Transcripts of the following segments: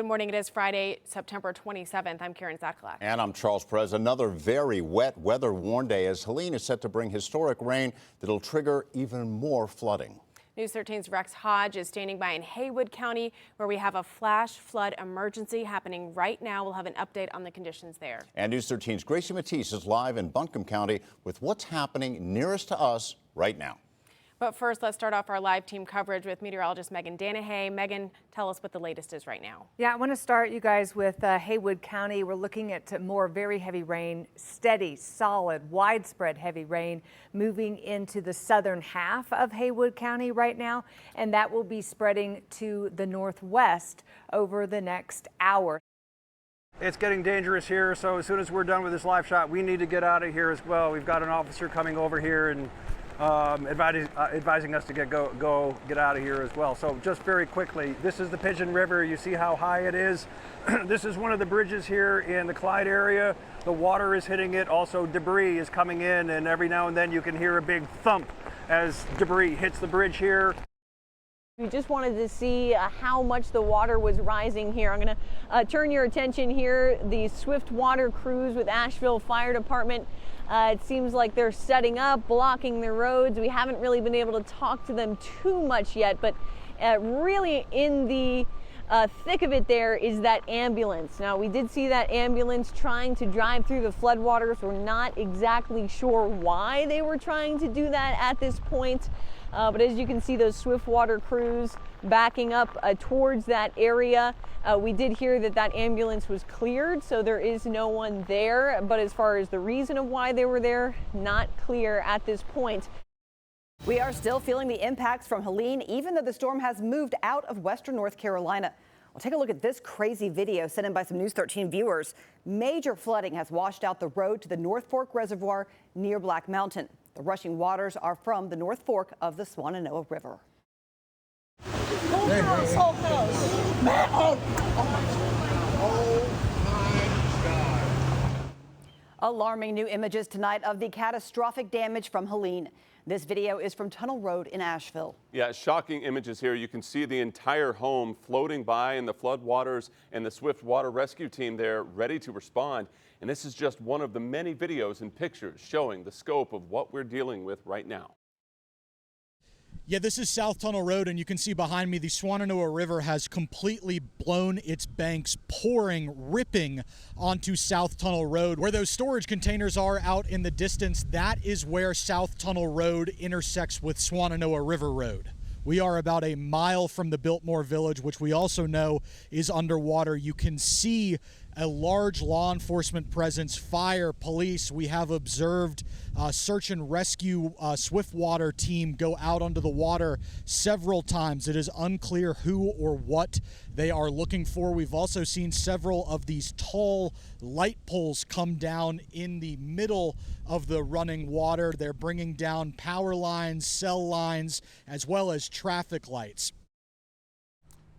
Good morning. It is Friday, September 27th. I'm Karen Zakalak. And I'm Charles Perez. Another very wet, weather-worn day as Helene is set to bring historic rain that'll trigger even more flooding. News 13's Rex Hodge is standing by in Haywood County, where we have a flash flood emergency happening right now. We'll have an update on the conditions there. And News 13's Gracie Matisse is live in Buncombe County with what's happening nearest to us right now. But first, let's start off our live team coverage with meteorologist Megan Danahay. Megan, tell us what the latest is right now. Yeah, I want to start, you guys, with Haywood County. We're looking at more very heavy rain, steady, solid, widespread heavy rain moving into the southern half of Haywood County right now, and that will be spreading to the northwest over the next hour. It's getting dangerous here, so as soon as we're done with this live shot, we need to get out of here as well. We've got an officer coming over here and advising us to get out of here as well. So just very quickly, this is the Pigeon River. You see how high it is. This is one of the bridges here in the Clyde area. The water is hitting it. Also debris is coming in, and every now and then you can hear a big thump as debris hits the bridge here. We just wanted to see how much the water was rising here. I'm going to turn your attention here. The swift water crews with Asheville Fire Department. It seems like they're setting up, blocking the roads. We haven't really been able to talk to them too much yet, but really in the thick of it there is that ambulance. Now, we did see that ambulance trying to drive through the floodwaters. We're not exactly sure why they were trying to do that at this point. But as you can see, those swift water crews backing up towards that area. We did hear that that ambulance was cleared, so there is no one there. But as far as the reason of why they were there, not clear at this point. We are still feeling the impacts from Helene, even though the storm has moved out of western North Carolina. Well, take a look at this crazy video sent in by some News 13 viewers. Major flooding has washed out the road to the North Fork Reservoir near Black Mountain. The rushing waters are from the North Fork of the Swannanoa River. Whole house. Alarming new images tonight of the catastrophic damage from Helene. This video is from Tunnel Road in Asheville. Yeah, shocking images here. You can see the entire home floating by in the flood waters and the swift water rescue team there ready to respond. And this is just one of the many videos and pictures showing the scope of what we're dealing with right now. Yeah, this is South Tunnel Road, and you can see behind me the Swannanoa River has completely blown its banks, pouring, ripping onto South Tunnel Road. Where those storage containers are out in the distance, that is where South Tunnel Road intersects with Swannanoa River Road. We are about a mile from the Biltmore Village, which we also know is underwater. You can see a large law enforcement presence, fire, police. We have observed search and rescue swift water team go out onto the water several times. It is unclear who or what they are looking for. We've also seen several of these tall light poles come down in the middle of the running water. They're bringing down power lines, cell lines, as well as traffic lights.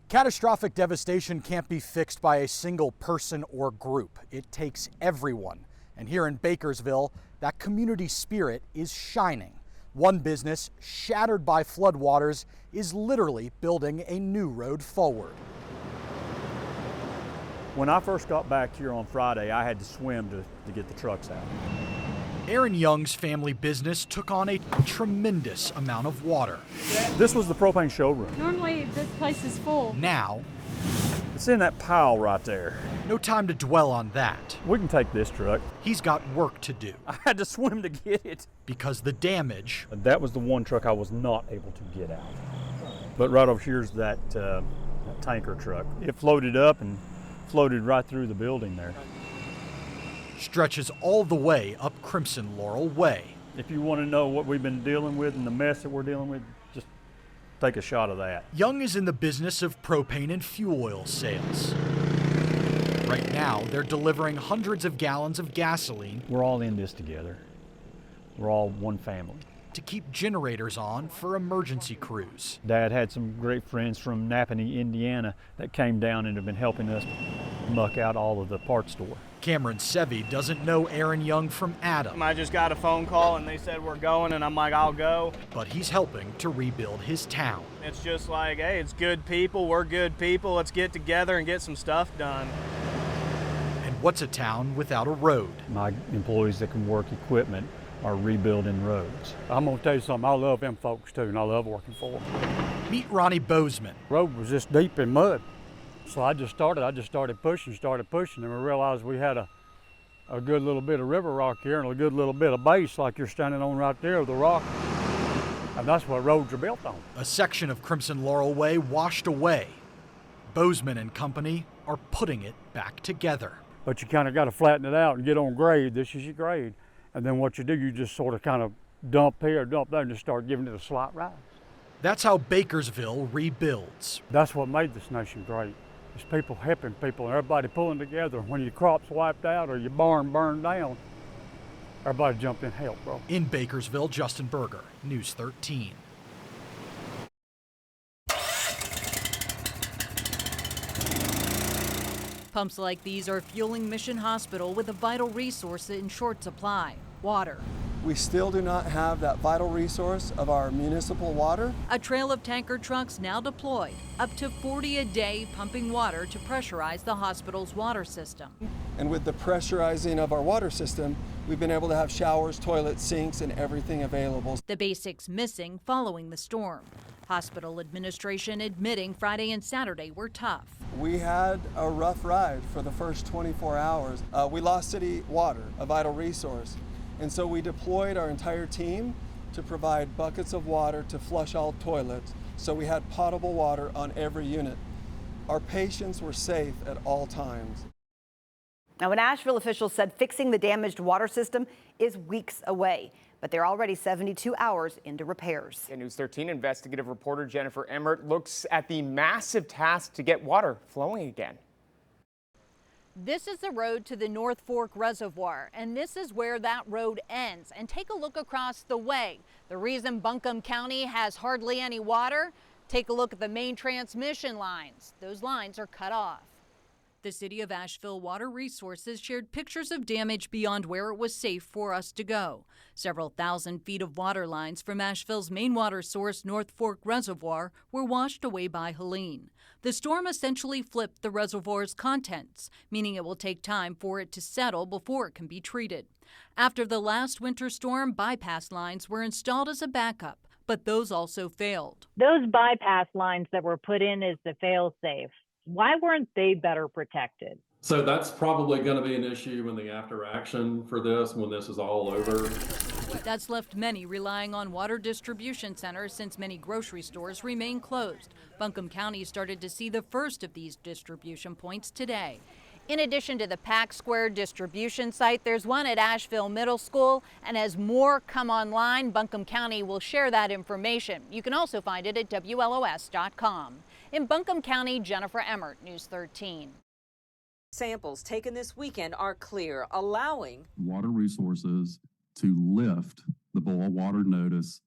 Catastrophic devastation can't be fixed by a single person or group. It takes everyone. And here in Bakersville, that community spirit is shining. One business, shattered by floodwaters, is literally building a new road forward. When I first got back here on Friday, I had to swim to get the trucks out. Aaron Young's family business took on a tremendous amount of water. This was the propane showroom. Normally this place is full. Now, It's in that pile right there. no time to dwell on that. We can take this truck. He's got work to do I had to swim to get it. because the damage That was the one truck I was not able to get out. But right over here's that tanker truck. It floated up and floated right through the building there. stretches all the way up Crimson Laurel Way. If you want to know what we've been dealing with and the mess that we're dealing with, just take a shot of that. Young is in the business of propane and fuel oil sales. Right now, they're delivering hundreds of gallons of gasoline We're all in this together. We're all one family. to keep generators on for emergency crews. Dad had some great friends from Napanee, Indiana that came down and have been helping us. muck out all of the parts store. Cameron Sevi doesn't know Aaron Young from Adam. I just got a phone call and they said we're going, and I'm like, I'll go. But he's helping to rebuild his town. It's just like, hey, it's good people, we're good people, let's get together and get some stuff done. And what's a town without a road? My employees that can work equipment are rebuilding roads. I'm gonna tell you something, I love them folks too, and I love working for them. Meet Ronnie Bozeman. Road was just deep in mud. So I just started pushing, and we realized we had a good little bit of river rock here and a good little bit of base like you're standing on right there, the rock. And that's what roads are built on. A section of Crimson Laurel Way washed away. Bozeman and company are putting it back together. But you kind of got to flatten it out and get on grade. This is your grade. And then what you do, you just sort of kind of dump here, dump there, and just start giving it a slight rise. That's how Bakersville rebuilds. That's what made this nation great. It's people helping people and everybody pulling together. When your crop's wiped out or your barn burned down, everybody jumped in and helped, bro. In Bakersville, Justin Berger, News 13. Pumps like these are fueling Mission Hospital with a vital resource in short supply, water. We still do not have that vital resource of our municipal water. A trail of tanker trucks now deployed, up to 40 a day pumping water to pressurize the hospital's water system. And with the pressurizing of our water system, we've been able to have showers, toilets, sinks, and everything available. The basics missing following the storm. Hospital administration admitting Friday and Saturday were tough. We had a rough ride for the first 24 hours. We lost city water, a vital resource. And so we deployed our entire team to provide buckets of water to flush all toilets. So we had potable water on every unit. Our patients were safe at all times. Now, Asheville officials said fixing the damaged water system is weeks away, but they're already 72 hours into repairs. Yeah, News 13 investigative reporter Jennifer Emmert looks at the massive task to get water flowing again. This is the road to the North Fork Reservoir, and this is where that road ends. And take a look across the way. The reason Buncombe County has hardly any water? Take a look at the main transmission lines. Those lines are cut off. The City of Asheville Water Resources shared pictures of damage beyond where it was safe for us to go. Several thousand feet of water lines from Asheville's main water source, North Fork Reservoir, were washed away by Helene. The storm essentially flipped the reservoir's contents, meaning it will take time for it to settle before it can be treated. After the last winter storm, bypass lines were installed as a backup, but those also failed. Those bypass lines that were put in as the fail-safe, why weren't they better protected? So that's probably going to be an issue in the after action for this when this is all over. That's left many relying on water distribution centers since many grocery stores remain closed. Buncombe County started to see the first of these distribution points today. In addition to the Pack Square distribution site, there's one at Asheville Middle School, and as more come online, Buncombe County will share that information. You can also find it at WLOS.com. In Buncombe County, Jennifer Emmert, News 13. Samples taken this weekend are clear, allowing Water Resources to lift the boil water notice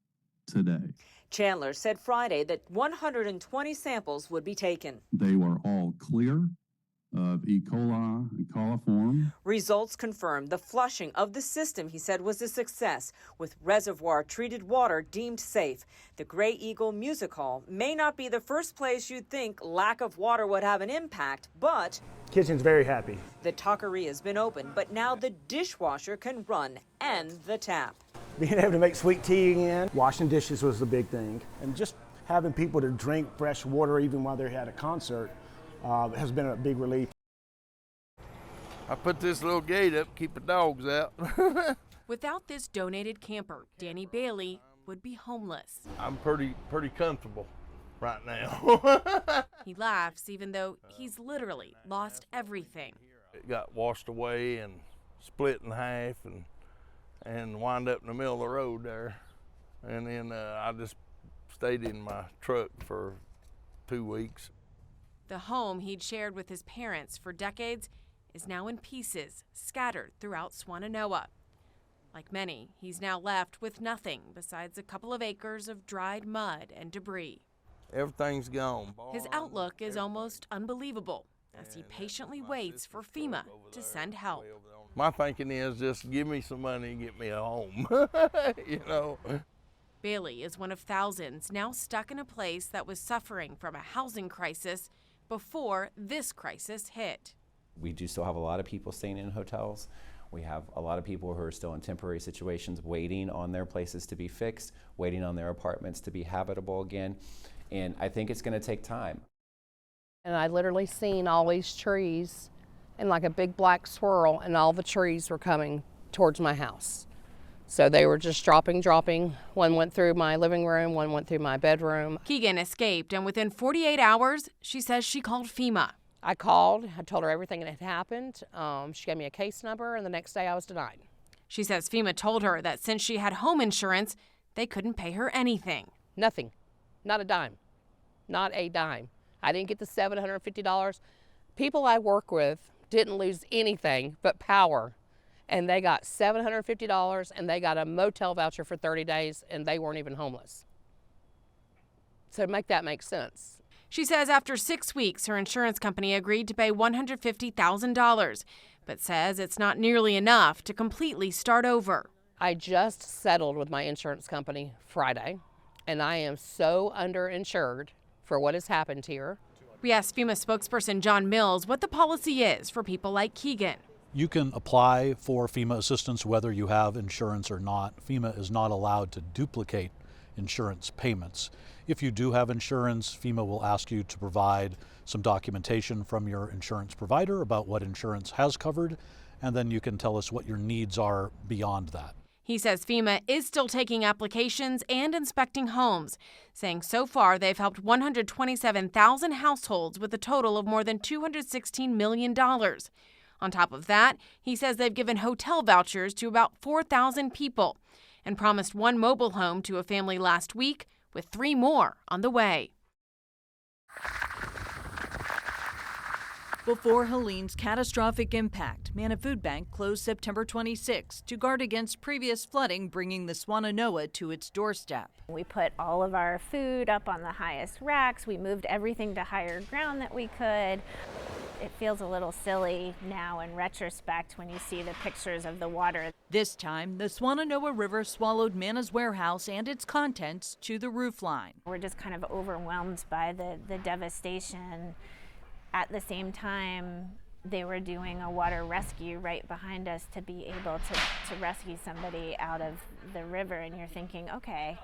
today. Chandler said Friday that 120 samples would be taken. They were all clear of E. coli and coliform. Results confirmed the flushing of the system, he said, was a success, with reservoir treated water deemed safe. The Gray Eagle Music Hall may not be the first place you'd think lack of water would have an impact, but Kitchen's very happy. The taqueria has been open, but now the dishwasher can run and the tap. Being able to make sweet tea again, washing dishes was the big thing, and just having people to drink fresh water even while they're at a concert has been a big relief. I put this little gate up, keep the dogs out. Without this donated camper, Danny Bailey would be homeless. I'm pretty comfortable right now. He laughs even though he's literally lost everything. It got washed away and split in half and wound up in the middle of the road there. And then I just stayed in my truck for 2 weeks. The home he'd shared with his parents for decades is now in pieces, scattered throughout Swannanoa. Like many, he's now left with nothing besides a couple of acres of dried mud and debris. Everything's gone. His outlook is almost unbelievable. as he patiently waits for FEMA to send help. My thinking is just give me some money and get me a home, you know. Bailey is one of thousands now stuck in a place that was suffering from a housing crisis before this crisis hit. We do still have a lot of people staying in hotels. We have a lot of people who are still in temporary situations waiting on their places to be fixed, waiting on their apartments to be habitable again. And I think it's going to take time. And I literally seen all these trees and like a big black swirl, and all the trees were coming towards my house. So they were just dropping. One went through my living room, one went through my bedroom. Keegan escaped, and within 48 hours, she says she called FEMA. I called, I told her everything that had happened. She gave me a case number, and the next day I was denied. She says FEMA told her that since she had home insurance, they couldn't pay her anything. Nothing, not a dime, not a dime. I didn't get the $750. People I work with didn't lose anything but power, and they got $750, and they got a motel voucher for 30 days, and they weren't even homeless. So make that make sense. She says after 6 weeks, her insurance company agreed to pay $150,000, but says it's not nearly enough to completely start over. I just settled with my insurance company Friday, and I am so underinsured for what has happened here. We asked FEMA spokesperson John Mills what the policy is for people like Keegan. You can apply for FEMA assistance whether you have insurance or not. FEMA is not allowed to duplicate insurance payments. If you do have insurance, FEMA will ask you to provide some documentation from your insurance provider about what insurance has covered, and then you can tell us what your needs are beyond that. He says FEMA is still taking applications and inspecting homes, saying so far they've helped 127,000 households with a total of more than $216 million. On top of that, he says they've given hotel vouchers to about 4,000 people and promised one mobile home to a family last week, with 3 more on the way. Before Helene's catastrophic impact, Manna Food Bank closed September 26 to guard against previous flooding, bringing the Swannanoa to its doorstep. We put all of our food up on the highest racks. We moved everything to higher ground that we could. It feels a little silly now in retrospect when you see the pictures of the water. This time, the Swannanoa River swallowed Manna's warehouse and its contents to the roofline. We're just kind of overwhelmed by the devastation. At the same time, they were doing a water rescue right behind us to be able to rescue somebody out of the river, and you're thinking, okay,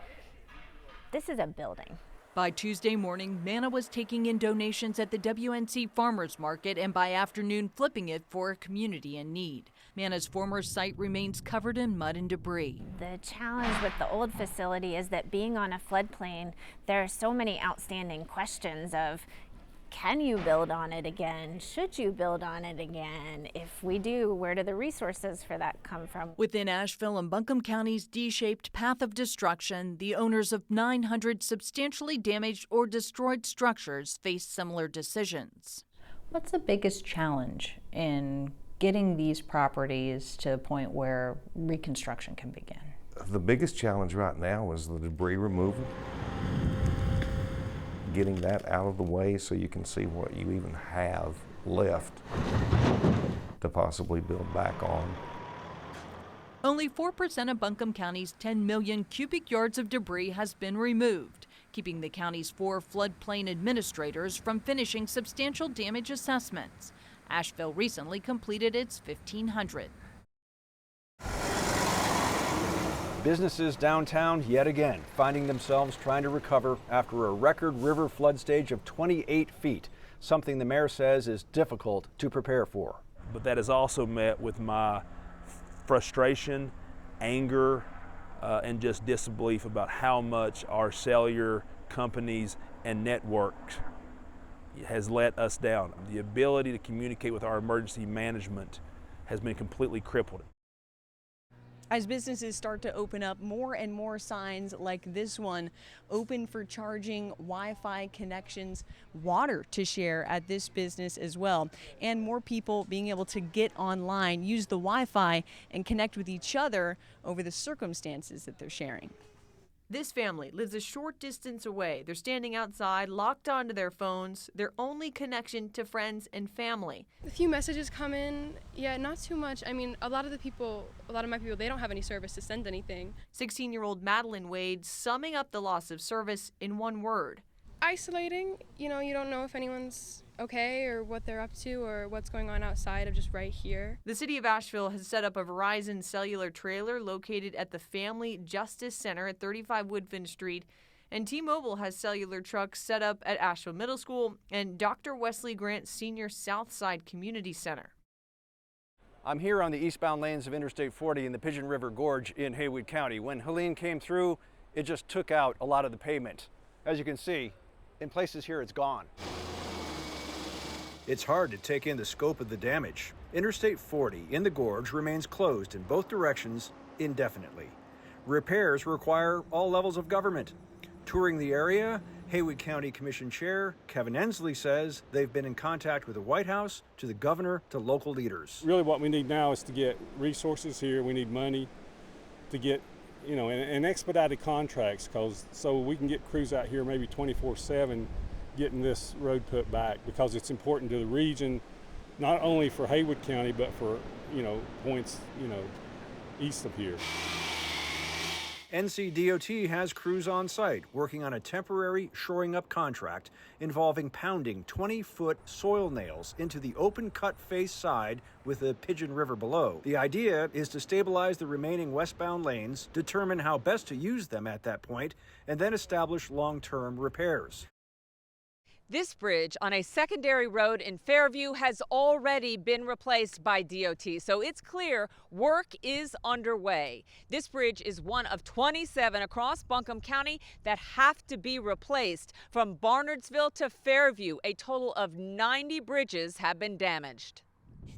this is a building. By Tuesday morning, Manna was taking in donations at the WNC Farmers Market and by afternoon flipping it for a community in need. Manna's former site remains covered in mud and debris. The challenge with the old facility is that being on a floodplain, there are so many outstanding questions of, can you build on it again? Should you build on it again? If we do, where do the resources for that come from? Within Asheville and Buncombe County's D-shaped path of destruction, the owners of 900 substantially damaged or destroyed structures face similar decisions. What's the biggest challenge in getting these properties to a point where reconstruction can begin? The biggest challenge right now is the debris removal. Getting that out of the way so you can see what you even have left to possibly build back on. Only 4% of Buncombe County's 10 million cubic yards of debris has been removed, keeping the county's 4 floodplain administrators from finishing substantial damage assessments. Asheville recently completed its 1,500. Businesses downtown yet again finding themselves trying to recover after a record river flood stage of 28 feet, something the mayor says is difficult to prepare for. But that is also met with my frustration, anger, and just disbelief about how much our cellular companies and networks has let us down. The ability to communicate with our emergency management has been completely crippled. As businesses start to open up, more and more signs like this one, open for charging, Wi-Fi connections, water to share at this business as well, and more people being able to get online, use the Wi-Fi, and connect with each other over the circumstances that they're sharing. This family lives a short distance away. They're standing outside, locked onto their phones, their only connection to friends and family. A few messages come in, yeah, not too much. I mean, a lot of my people, they don't have any service to send anything. 16-year-old Madeline Wade summing up the loss of service in one word. Isolating, you don't know if anyone's okay or what they're up to or what's going on outside of just right here. The city of Asheville has set up a Verizon cellular trailer located at the Family Justice Center at 35 Woodfin Street, and T-Mobile has cellular trucks set up at Asheville Middle School and Dr. Wesley Grant Senior Southside Community Center. I'm here on the eastbound lanes of Interstate 40 in the Pigeon River Gorge in Haywood County. When Helene came through, it just took out a lot of the pavement. As you can see, in places here it's gone. It's hard to take in the scope of the damage. Interstate 40 in the gorge remains closed in both directions indefinitely. Repairs require all levels of government. Touring the area, Haywood County Commission Chair Kevin Ensley says they've been in contact with the White House, to the governor, to local leaders. Really what we need now is to get resources here. We need money to get and expedited contracts, so we can get crews out here maybe 24/7 getting this road put back, because it's important to the region, not only for Haywood County, but for, points, east of here. NCDOT has crews on site working on a temporary shoring up contract involving pounding 20-foot soil nails into the open cut face side with the Pigeon River below. The idea is to stabilize the remaining westbound lanes, determine how best to use them at that point, and then establish long-term repairs. This bridge on a secondary road in Fairview has already been replaced by DOT, so it's clear work is underway. This bridge is one of 27 across Buncombe County that have to be replaced. From Barnardsville to Fairview, a total of 90 bridges have been damaged.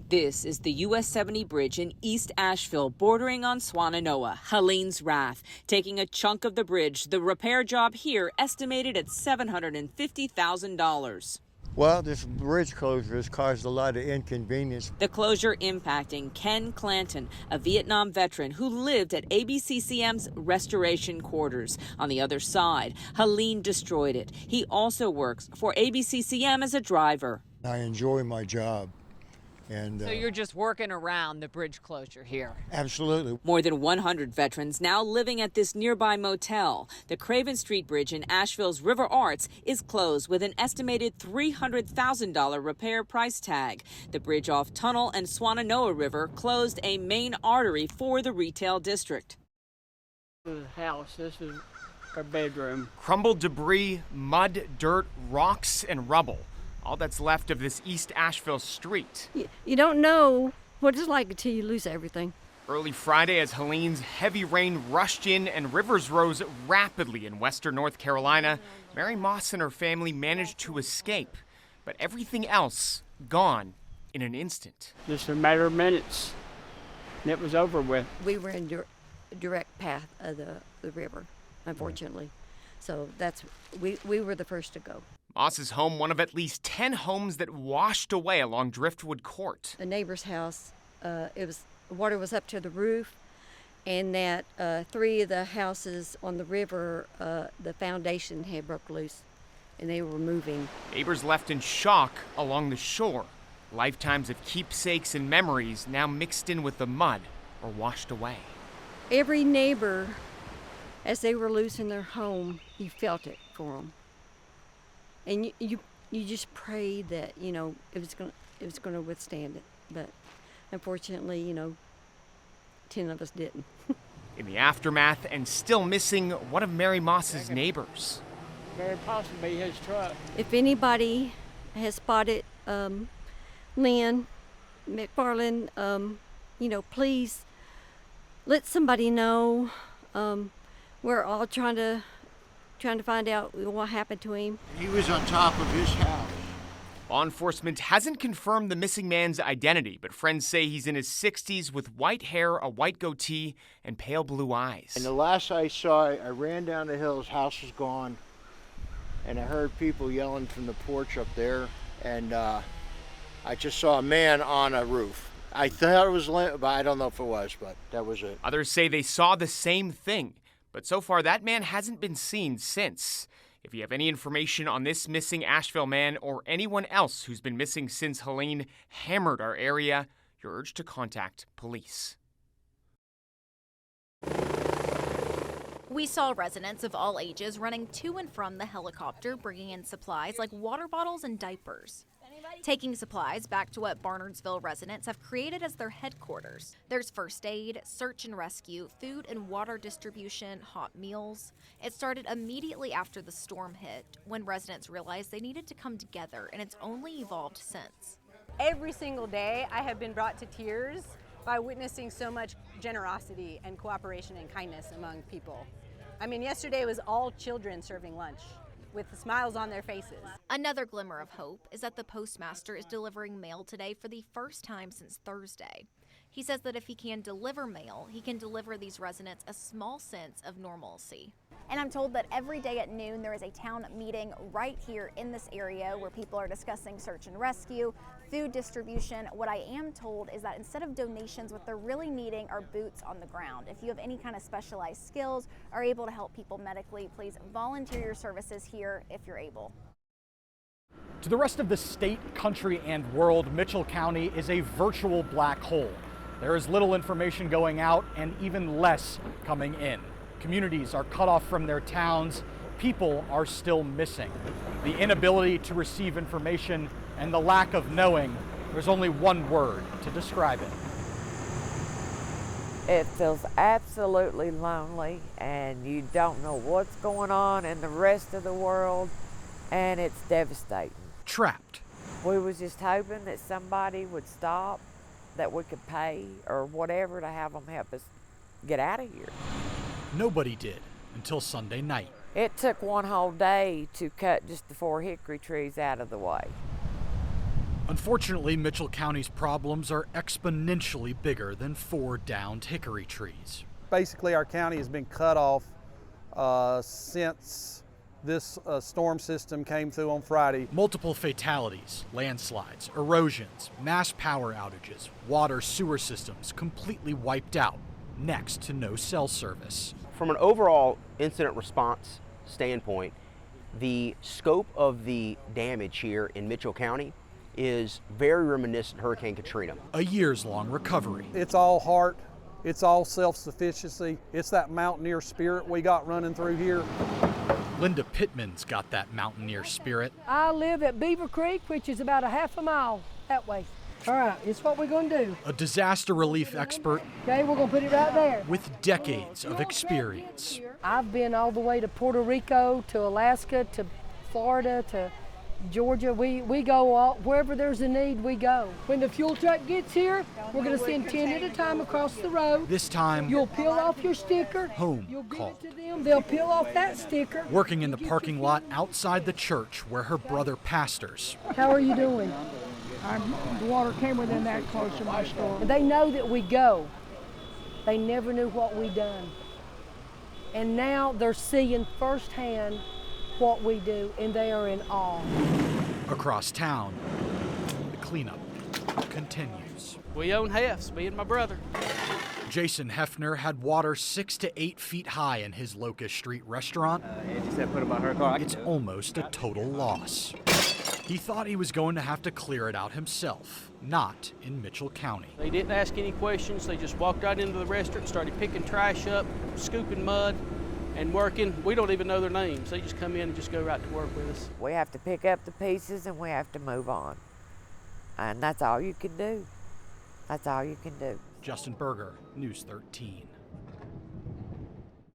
This is the US 70 bridge in East Asheville, bordering on Swannanoa. Helene's Wrath, taking a chunk of the bridge. The repair job here estimated at $750,000. Well, this bridge closure has caused a lot of inconvenience. The closure impacting Ken Clanton, a Vietnam veteran who lived at ABCCM's restoration quarters. On the other side, Helene destroyed it. He also works for ABCCM as a driver. I enjoy my job. So you're just working around the bridge closure here? Absolutely. More than 100 veterans now living at this nearby motel. The Craven Street Bridge in Asheville's River Arts is closed with an estimated $300,000 repair price tag. The bridge off Tunnel and Swannanoa River closed a main artery for the retail district. This is a house. This is our bedroom. Crumbled debris, mud, dirt, rocks, and rubble. All that's left of this East Asheville street. You don't know what it's like until you lose everything. Early Friday, as Helene's heavy rain rushed in and rivers rose rapidly in western North Carolina, Mary Moss and her family managed to escape. But everything else gone in an instant. Just a matter of minutes, and it was over with. We were in direct path of the river, unfortunately. So we were the first to go. Moss's home, one of at least 10 homes that washed away along Driftwood Court. The neighbor's house, water was up to the roof, and that 3 of the houses on the river, the foundation had broke loose, and they were moving. Neighbors left in shock along the shore. Lifetimes of keepsakes and memories now mixed in with the mud or washed away. Every neighbor, as they were losing their home, you felt it for them. And you just prayed that it was going to withstand it, but unfortunately 10 of us didn't. In the aftermath, and still missing one of Mary Moss's neighbors. Very possibly his truck. If anybody has spotted Lynn McFarland, please let somebody know. We're all trying to find out what happened to him. He was on top of his house. Law enforcement hasn't confirmed the missing man's identity, but friends say he's in his 60s with white hair, a white goatee, and pale blue eyes. And the last I saw, I ran down the hill, his house was gone, and I heard people yelling from the porch up there, and I just saw a man on a roof. I thought it was Lynn, but I don't know if it was, but that was it. Others say they saw the same thing. But so far, that man hasn't been seen since. If you have any information on this missing Asheville man or anyone else who's been missing since Helene hammered our area, you're urged to contact police. We saw residents of all ages running to and from the helicopter, bringing in supplies like water bottles and diapers. Taking supplies back to what Barnardsville residents have created as their headquarters. There's first aid, search and rescue, food and water distribution, hot meals. It started immediately after the storm hit, when residents realized they needed to come together, and it's only evolved since. Every single day I have been brought to tears by witnessing so much generosity and cooperation and kindness among people. I mean, yesterday was all children serving lunch with the smiles on their faces. Another glimmer of hope is that the postmaster is delivering mail today for the first time since Thursday. He says that if he can deliver mail, he can deliver these residents a small sense of normalcy. And I'm told that every day at noon there is a town meeting right here in this area where people are discussing search and rescue, food distribution. What I am told is that instead of donations, what they're really needing are boots on the ground. If you have any kind of specialized skills, are able to help people medically, please volunteer your services here if you're able. To the rest of the state, country, and world, Mitchell County is a virtual black hole. There is little information going out and even less coming in. Communities are cut off from their towns. People are still missing. The inability to receive information and the lack of knowing, there's only one word to describe it. It feels absolutely lonely, and you don't know what's going on in the rest of the world, and it's devastating. Trapped. We was just hoping that somebody would stop, that we could pay or whatever to have them help us get out of here. Nobody did until Sunday night. It took one whole day to cut just the 4 hickory trees out of the way. Unfortunately, Mitchell County's problems are exponentially bigger than 4 downed hickory trees. Basically, our county has been cut off since this storm system came through on Friday. Multiple fatalities, landslides, erosions, mass power outages, water sewer systems completely wiped out, next to no cell service. From an overall incident response standpoint, the scope of the damage here in Mitchell County is very reminiscent of Hurricane Katrina. A years-long recovery. It's all heart, it's all self-sufficiency, it's that mountaineer spirit we got running through here. Linda Pittman's got that mountaineer spirit. I live at Beaver Creek, which is about a half a mile that way. All right, it's what we're going to do. A disaster relief expert. Okay, we're going to put it right there. With decades of experience. I've been all the way to Puerto Rico, to Alaska, to Florida, to Georgia. We go all, wherever there's a need, we go. When the fuel truck gets here, we're going to send 10 at a time across the road. This time, you'll peel off your sticker. Home you'll give called. it to them. They'll peel off that sticker. Working in the parking lot outside the church where her brother pastors. How are you doing? The water came within that close to my store. And they know that we go. They never knew what we done. And now they're seeing firsthand what we do, and they are in awe. Across town, the cleanup continues. We own Hef's, me and my brother. Jason Hefner had water 6 to 8 feet high in his Locust Street restaurant. Angie said put it by her car. It's almost a total loss. He thought he was going to have to clear it out himself, not in Mitchell County. They didn't ask any questions. They just walked right into the restaurant, started picking trash up, scooping mud, and working. We don't even know their names. They just come in and just go right to work with us. We have to pick up the pieces and we have to move on. And that's all you can do. That's all you can do. Justin Berger, News 13.